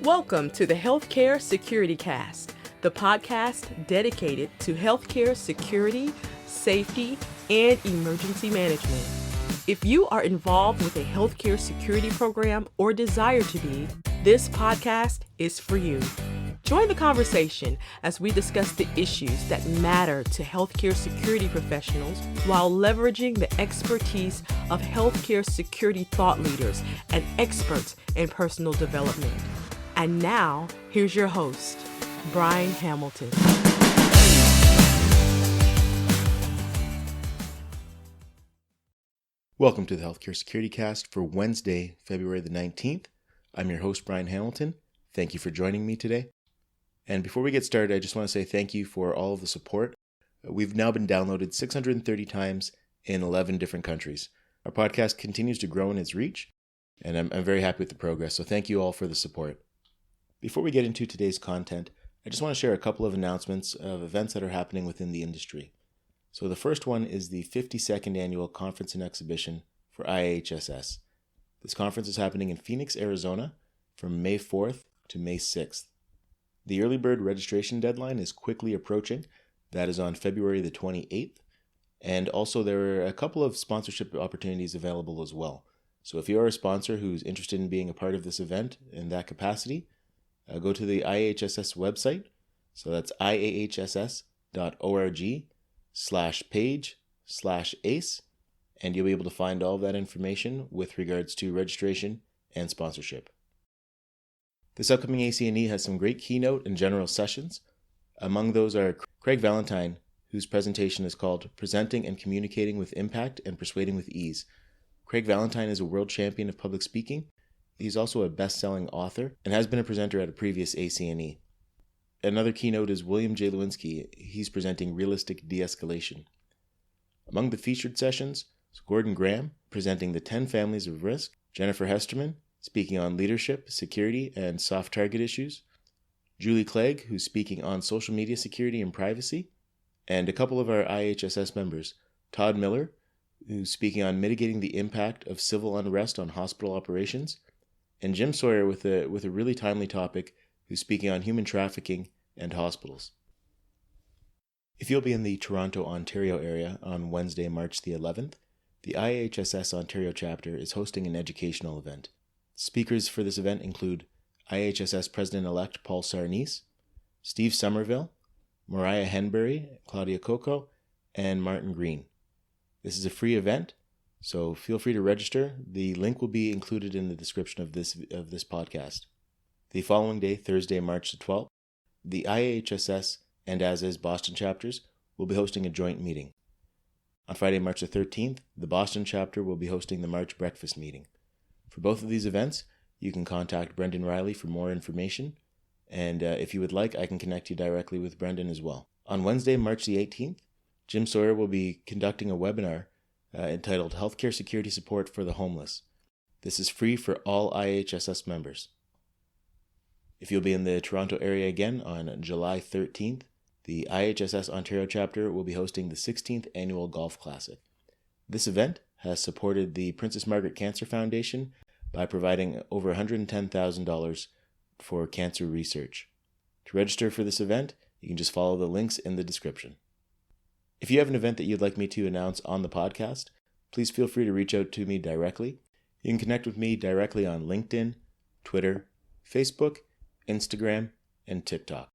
Welcome to the Healthcare Security Cast, the podcast dedicated to healthcare security, safety, and emergency management. If you are involved with a healthcare security program or desire to be, this podcast is for you. Join the conversation as we discuss the issues that matter to healthcare security professionals while leveraging the expertise of healthcare security thought leaders and experts in personal development. And now, here's your host, Brian Hamilton. Welcome to the Healthcare Security Cast for Wednesday, February the 19th. I'm your host, Brian Hamilton. Thank you for joining me today. And before we get started, I just want to say thank you for all of the support. We've now been downloaded 630 times in 11 different countries. Our podcast continues to grow in its reach, and I'm very happy with the progress, so thank you all for the support. Before we get into today's content, I just want to share a couple of announcements of events that are happening within the industry. So the first one is the 52nd Annual Conference and Exhibition for IAHSS. This conference is happening in Phoenix, Arizona from May 4th to May 6th. The early bird registration deadline is quickly approaching. That is on February the 28th. And also there are a couple of sponsorship opportunities available as well. So if you are a sponsor who's interested in being a part of this event in that capacity, go to the IAHSS website. So that's iahss.org/page/ACE. And you'll be able to find all of that information with regards to registration and sponsorship. This upcoming ACNE has some great keynote and general sessions. Among those are Craig Valentine, whose presentation is called Presenting and Communicating with Impact and Persuading with Ease. Craig Valentine is a world champion of public speaking. He's also a best-selling author and has been a presenter at a previous ACNE. Another keynote is William J. Lewinsky. He's presenting Realistic De-Escalation. Among the featured sessions is Gordon Graham presenting the 10 Families of Risk, Jennifer Hesterman speaking on leadership, security, and soft target issues, Julie Clegg, who's speaking on social media security and privacy, and a couple of our IAHSS members, Todd Miller, who's speaking on mitigating the impact of civil unrest on hospital operations, and Jim Sawyer with a really timely topic, who's speaking on human trafficking and hospitals. If you'll be in the Toronto, Ontario area on Wednesday, March the 11th, the IAHSS Ontario Chapter is hosting an educational event. Speakers for this event include IAHSS President-elect Paul Sarnice, Steve Somerville, Mariah Henbury, Claudia Coco, and Martin Green. This is a free event, so feel free to register. The link will be included in the description of this podcast. The following day, Thursday, March the 12th, the IAHSS and As Is Boston chapters will be hosting a joint meeting. On Friday, March the 13th, the Boston chapter will be hosting the March breakfast meeting. For both of these events, you can contact Brendan Riley for more information, and if you would like, I can connect you directly with Brendan as well. On Wednesday, March the 18th, Jim Sawyer will be conducting a webinar entitled Healthcare Security Support for the Homeless. This is free for all IAHSS members. If you'll be in the Toronto area again on July 13th, the IAHSS Ontario Chapter will be hosting the 16th Annual Golf Classic. This event has supported the Princess Margaret Cancer Foundation by providing over $110,000 for cancer research. To register for this event, you can just follow the links in the description. If you have an event that you'd like me to announce on the podcast, please feel free to reach out to me directly. You can connect with me directly on LinkedIn, Twitter, Facebook, Instagram, and TikTok.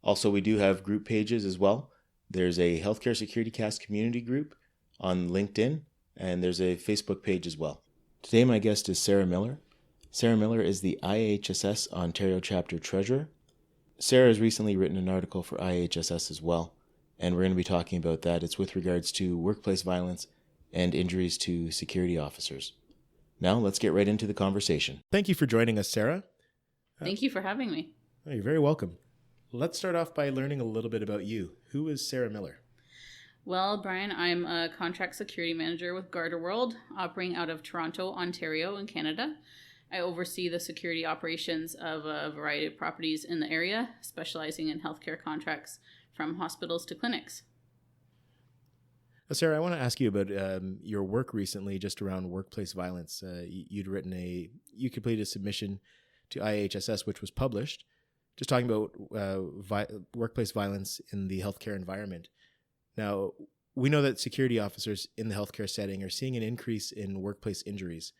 Also, we do have group pages as well. There's a Healthcare Security Cast community group on LinkedIn, and there's a Facebook page as well. Today, my guest is Sarah Miller. Sarah Miller is the IAHSS Ontario Chapter Treasurer. Sarah has recently written an article for IAHSS as well, and we're going to be talking about that. It's with regards to workplace violence and injuries to security officers. Now, let's get right into the conversation. Thank you for joining us, Sarah. Thank you for having me. Oh, you're very welcome. Let's start off by learning a little bit about you. Who is Sarah Miller? Well, Brian, I'm a contract security manager with Garda World, operating out of Toronto, Ontario in Canada. I oversee the security operations of a variety of properties in the area, specializing in healthcare contracts from hospitals to clinics. Sarah, I want to ask you about your work recently just around workplace violence. You completed a submission to IAHSS, which was published, just talking about workplace violence in the healthcare environment. Now, we know that security officers in the healthcare setting are seeing an increase in workplace injuries.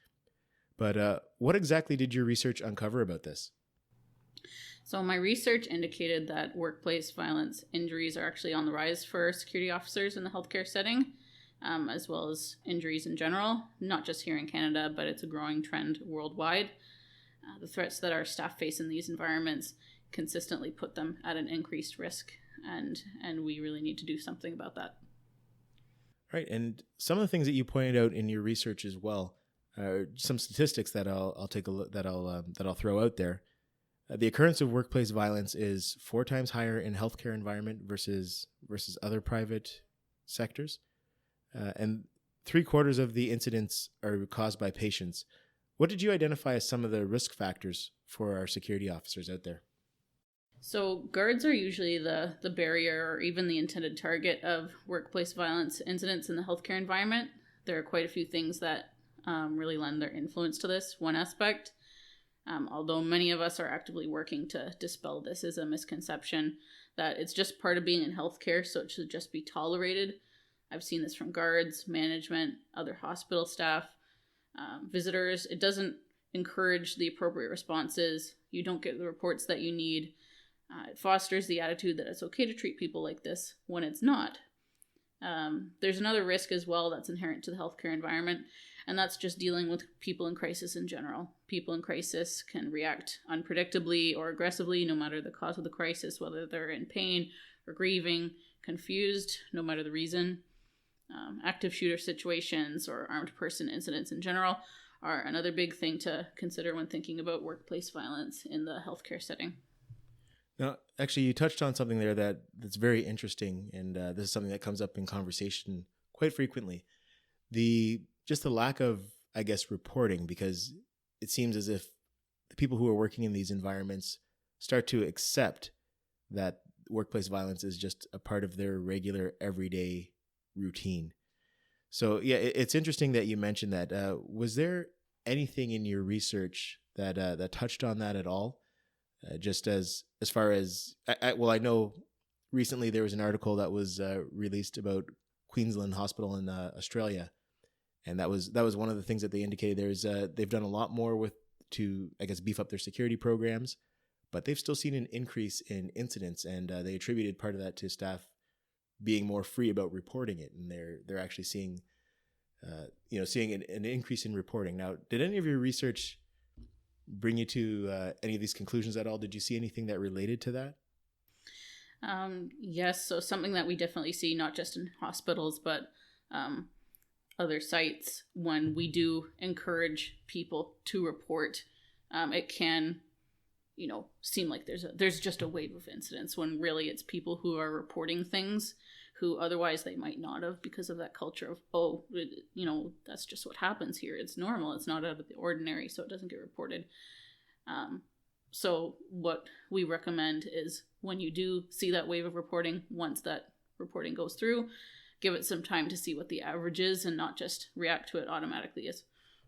But what exactly did your research uncover about this? So my research indicated that workplace violence injuries are actually on the rise for security officers in the healthcare setting, as well as injuries in general, not just here in Canada, but it's a growing trend worldwide. The threats that our staff face in these environments consistently put them at an increased risk, and we really need to do something about that. Right, and some of the things that you pointed out in your research as well are some statistics that I'll take a look that I'll throw out there. The occurrence of workplace violence is 4 times higher in healthcare environment versus other private sectors, and 3/4 of the incidents are caused by patients. What did you identify as some of the risk factors for our security officers out there? So guards are usually the barrier or even the intended target of workplace violence incidents in the healthcare environment. There are quite a few things that really lend their influence to this. One aspect, although many of us are actively working to dispel this, is a misconception that it's just part of being in healthcare, so it should just be tolerated. I've seen this from guards, management, other hospital staff, visitors. It doesn't encourage the appropriate responses. You don't get the reports that you need. It fosters the attitude that it's okay to treat people like this when it's not. There's another risk as well that's inherent to the healthcare environment, and that's just dealing with people in crisis in general. People in crisis can react unpredictably or aggressively, no matter the cause of the crisis, whether they're in pain or grieving, confused, no matter the reason. Active shooter situations or armed person incidents in general are another big thing to consider when thinking about workplace violence in the healthcare setting. Now, actually, you touched on something there that's very interesting, and this is something that comes up in conversation quite frequently. The lack of, I guess, reporting, because it seems as if the people who are working in these environments start to accept that workplace violence is just a part of their regular, everyday routine. So, yeah, it's interesting that you mentioned that. Was there anything in your research that touched on that at all? Just as far as I know recently there was an article that was released about Queensland Hospital in Australia, and that was one of the things that they indicated. They've done a lot more to I guess beef up their security programs, but they've still seen an increase in incidents, and they attributed part of that to staff being more free about reporting it, and they're actually seeing an increase in reporting. Now, did any of your research bring you to any of these conclusions at all? Did you see anything that related to that? Yes, so something that we definitely see, not just in hospitals, but other sites, when we do encourage people to report, it can, seem like there's just a wave of incidents, when really it's people who are reporting things who otherwise they might not have, because of that culture of, that's just what happens here. It's normal. It's not out of the ordinary, so it doesn't get reported. So what we recommend is when you do see that wave of reporting, once that reporting goes through, give it some time to see what the average is and not just react to it automatically as,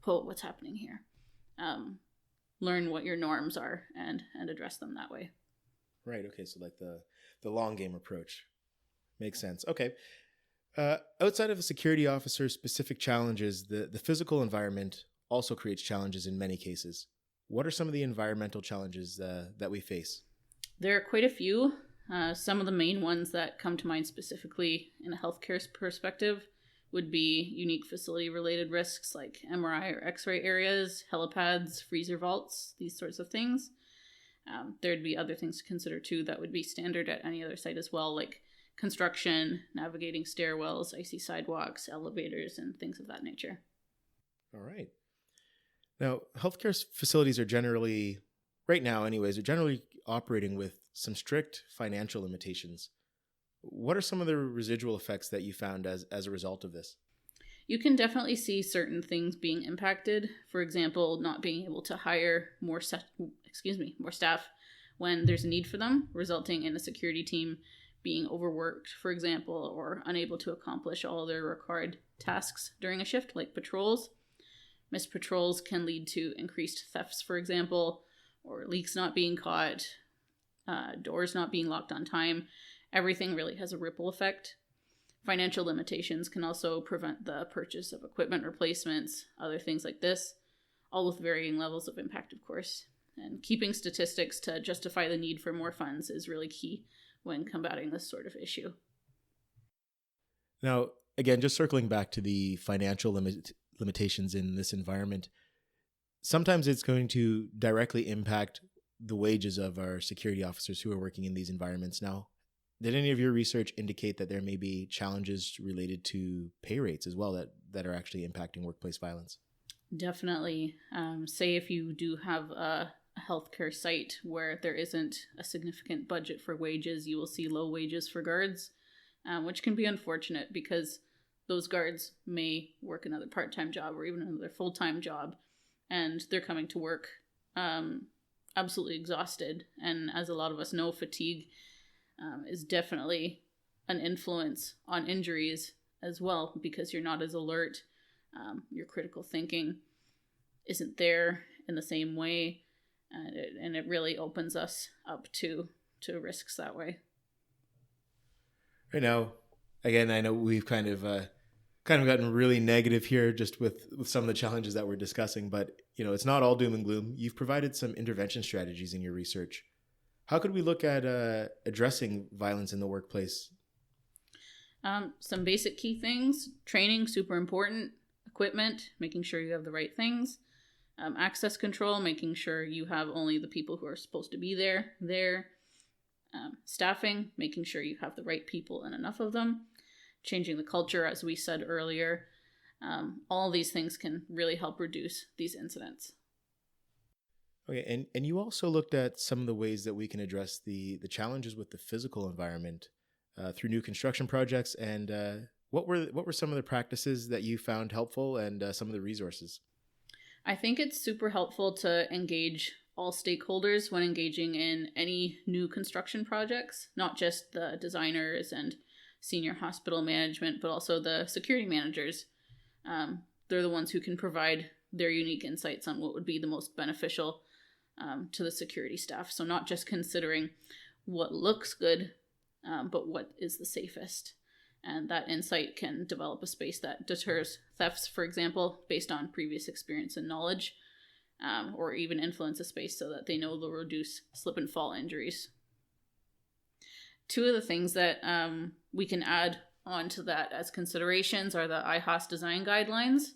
what's happening here? Learn what your norms are and address them that way. Right. Okay. So like the long game approach. Makes sense. Okay. Outside of a security officer's specific challenges, the physical environment also creates challenges in many cases. What are some of the environmental challenges that we face? There are quite a few. Some of the main ones that come to mind specifically in a healthcare perspective would be unique facility-related risks like MRI or X-ray areas, helipads, freezer vaults, these sorts of things. There'd be other things to consider too that would be standard at any other site as well, like construction, navigating stairwells, icy sidewalks, elevators, and things of that nature. All right. Now, healthcare facilities are generally, right now anyways, are generally operating with some strict financial limitations. What are some of the residual effects that you found as a result of this? You can definitely see certain things being impacted. For example, not being able to hire more staff when there's a need for them, resulting in a security team being overworked, for example, or unable to accomplish all their required tasks during a shift, like patrols. Missed patrols can lead to increased thefts, for example, or leaks not being caught, doors not being locked on time. Everything really has a ripple effect. Financial limitations can also prevent the purchase of equipment replacements, other things like this, all with varying levels of impact, of course. And keeping statistics to justify the need for more funds is really key when combating this sort of issue. Now, again, just circling back to the financial limitations in this environment, sometimes it's going to directly impact the wages of our security officers who are working in these environments. Now, did any of your research indicate that there may be challenges related to pay rates as well that are actually impacting workplace violence? Definitely. Say if you do have a healthcare site where there isn't a significant budget for wages, you will see low wages for guards, which can be unfortunate because those guards may work another part-time job or even another full-time job, and they're coming to work absolutely exhausted. And as a lot of us know, fatigue is definitely an influence on injuries as well, because you're not as alert. Your critical thinking isn't there in the same way, and it really opens us up to risks that way. Right now, again, I know we've kind of gotten really negative here just with some of the challenges that we're discussing, but it's not all doom and gloom. You've provided some intervention strategies in your research. How could we look at addressing violence in the workplace? Some basic key things: training, super important; equipment, making sure you have the right things; access control, making sure you have only the people who are supposed to be there; staffing, making sure you have the right people and enough of them; changing the culture, as we said earlier. All these things can really help reduce these incidents. Okay, and you also looked at some of the ways that we can address the challenges with the physical environment through new construction projects. And what were some of the practices that you found helpful, and some of the resources? I think it's super helpful to engage all stakeholders when engaging in any new construction projects, not just the designers and senior hospital management, but also the security managers. They're the ones who can provide their unique insights on what would be the most beneficial to the security staff. So not just considering what looks good, but what is the safest. And that insight can develop a space that deters thefts, for example, based on previous experience and knowledge, or even influence a space so that they know they'll reduce slip and fall injuries. Two of the things that we can add onto that as considerations are the IAHSS design guidelines,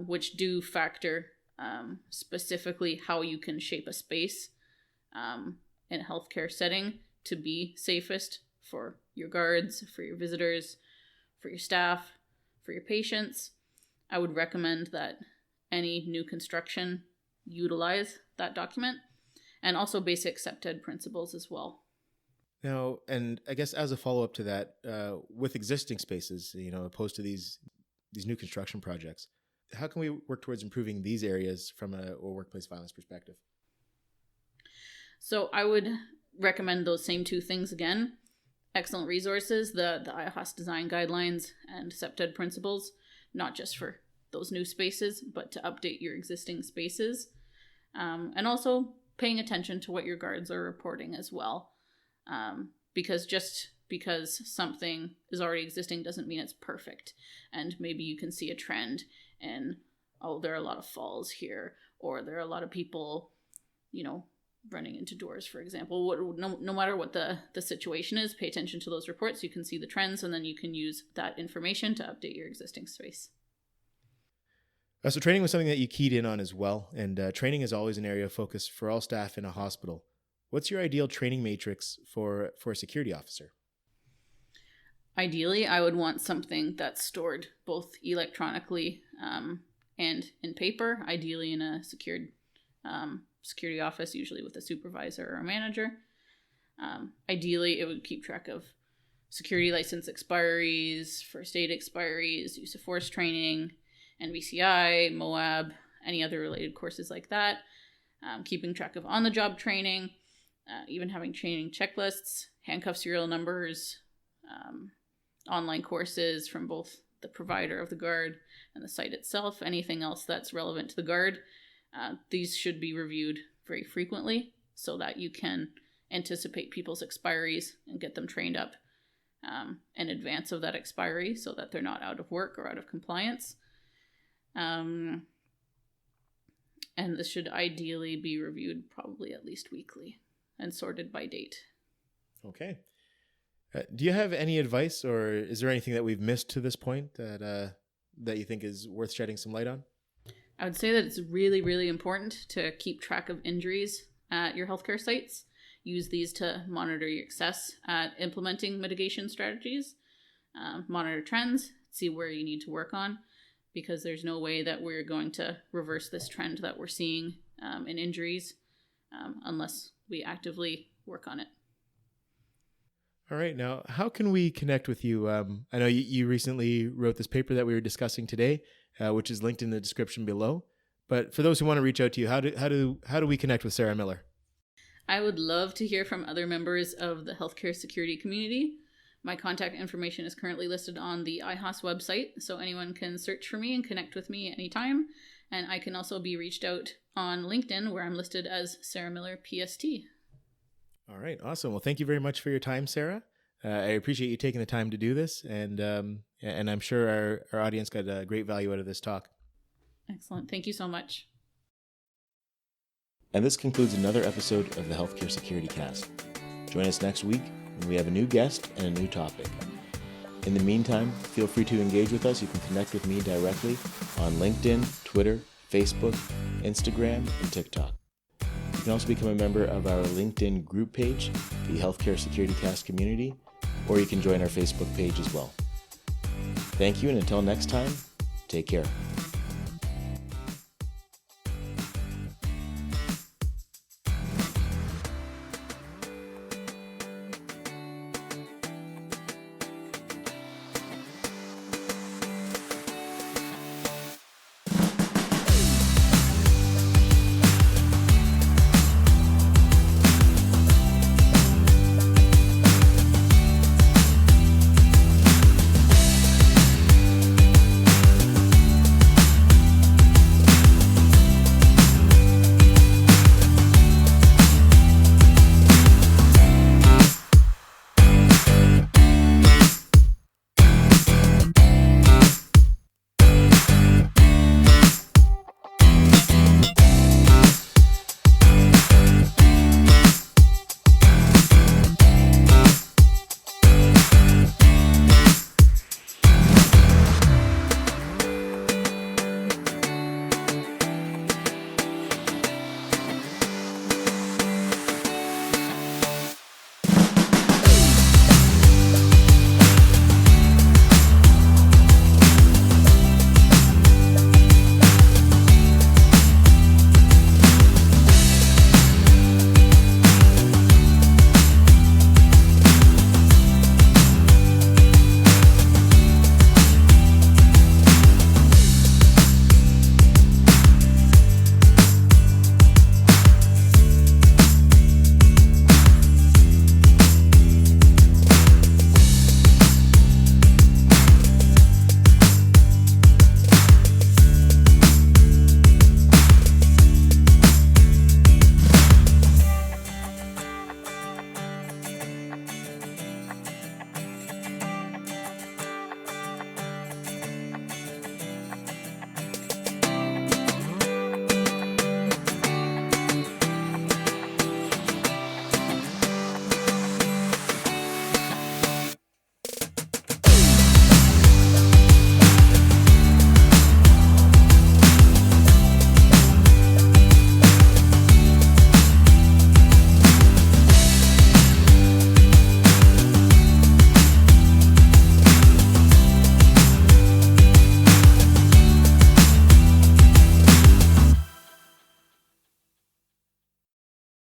which do factor specifically how you can shape a space in a healthcare setting to be safest for your guards, for your visitors, for your staff, for your patients. I would recommend that any new construction utilize that document, and also basic CPTED principles as well. Now, and I guess as a follow-up to that, with existing spaces, opposed to these new construction projects, how can we work towards improving these areas from a workplace violence perspective? So I would recommend those same two things again. Excellent resources, the IAHSS design guidelines and CPTED principles, not just for those new spaces, but to update your existing spaces. And also paying attention to what your guards are reporting as well. Because just because something is already existing doesn't mean it's perfect. And maybe you can see a trend in, there are a lot of falls here, or there are a lot of people, running into doors, for example. No matter what the situation is, pay attention to those reports. You can see the trends, and then you can use that information to update your existing space. So training was something that you keyed in on as well, and training is always an area of focus for all staff in a hospital. What's your ideal training matrix for a security officer? Ideally, I would want something that's stored both electronically and in paper, ideally in a secured security office, usually with a supervisor or a manager. Ideally, it would keep track of security license expiries, first aid expiries, use of force training, NVCI, MOAB, any other related courses like that. Keeping track of on-the-job training, even having training checklists, handcuff serial numbers, online courses from both the provider of the guard and the site itself, anything else that's relevant to the guard. These should be reviewed very frequently so that you can anticipate people's expiries and get them trained up in advance of that expiry so that they're not out of work or out of compliance. And this should ideally be reviewed probably at least weekly and sorted by date. Okay. Do you have any advice, or is there anything that we've missed to this point that you think is worth shedding some light on? I would say that it's really, really important to keep track of injuries at your healthcare sites. Use these to monitor your success at implementing mitigation strategies, monitor trends, see where you need to work on, because there's no way that we're going to reverse this trend that we're seeing in injuries unless we actively work on it. All right. Now, how can we connect with you? I know you recently wrote this paper that we were discussing today, which is linked in the description below. But for those who want to reach out to you, how do we connect with Sarah Miller? I would love to hear from other members of the healthcare security community. My contact information is currently listed on the IAHSS website, so anyone can search for me and connect with me anytime. And I can also be reached out on LinkedIn, where I'm listed as Sarah Miller, PST. All right, awesome. Well, thank you very much for your time, Sarah. I appreciate you taking the time to do this, and I'm sure our audience got a great value out of this talk. Excellent. Thank you so much. And this concludes another episode of the Healthcare Security Cast. Join us next week when we have a new guest and a new topic. In the meantime, feel free to engage with us. You can connect with me directly on LinkedIn, Twitter, Facebook, Instagram, and TikTok. You can also become a member of our LinkedIn group page, the Healthcare Security Cast community, or you can join our Facebook page as well. Thank you, and until next time, take care.